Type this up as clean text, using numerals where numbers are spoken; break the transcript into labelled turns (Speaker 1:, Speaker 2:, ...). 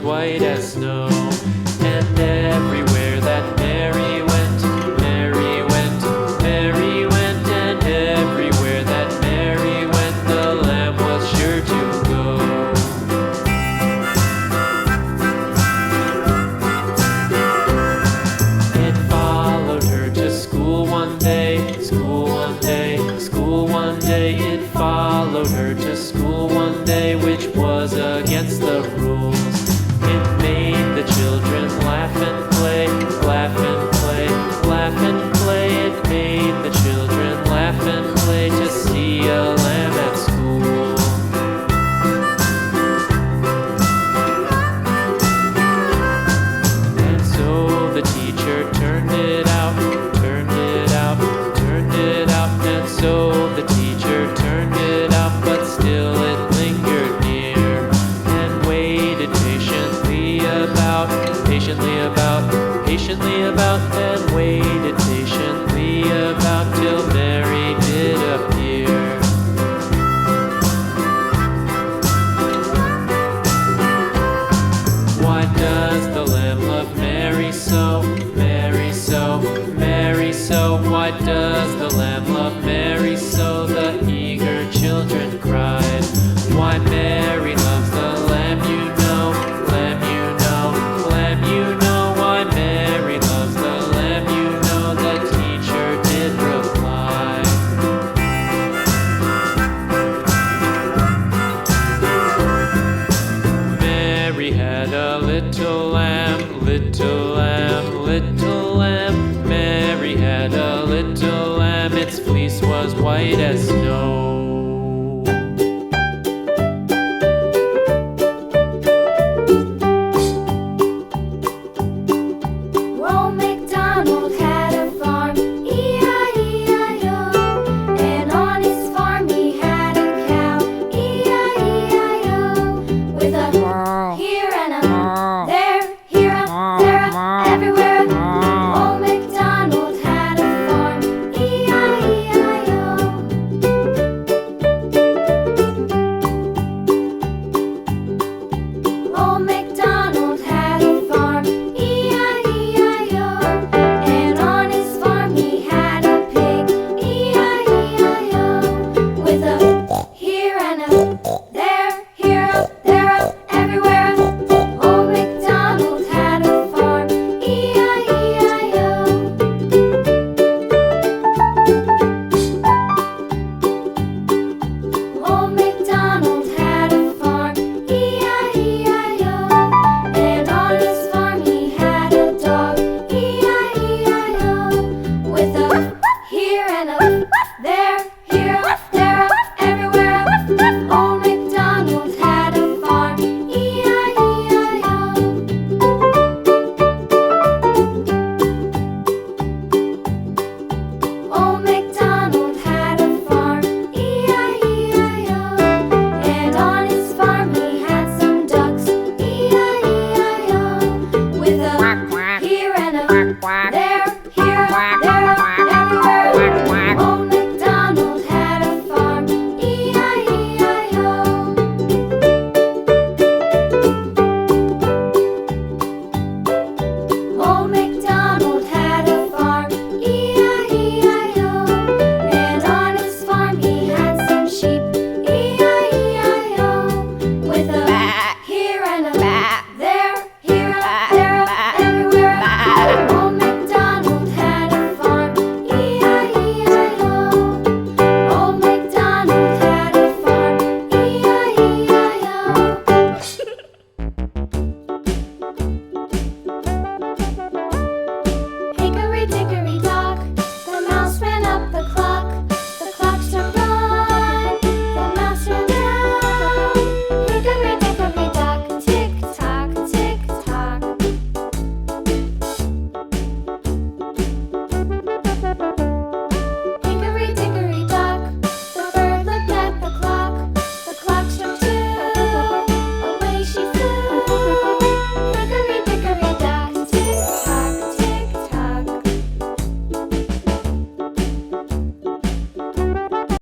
Speaker 1: white as snow. And everywhere that Mary went, Mary went, Mary went, and everywhere that Mary went, the lamb was sure to go. It followed her to school one day, school one day, school one day. It followed her to school one day, which was against the rules. It made the children laugh and play, laugh and play, laugh and play. It made the children laugh and play to see a lamb at school. And so the teacher turned it out, turned it out, turned it out. And so the teacher turned it out, but still it lingered near and waited patiently about, patiently about, and waited patiently about till Mary did appear. Why does the lamb love Mary so, Mary so, Mary so? Why does the lamb love Mary so? The eager children cried. Why Mary loves the lamb, you know, lamb, you know, lamb, you know. Why Mary loves the lamb, you know, the teacher did reply. Mary had a little lamb, little lamb, little lamb. Mary had a little lamb, its fleece was white as snow.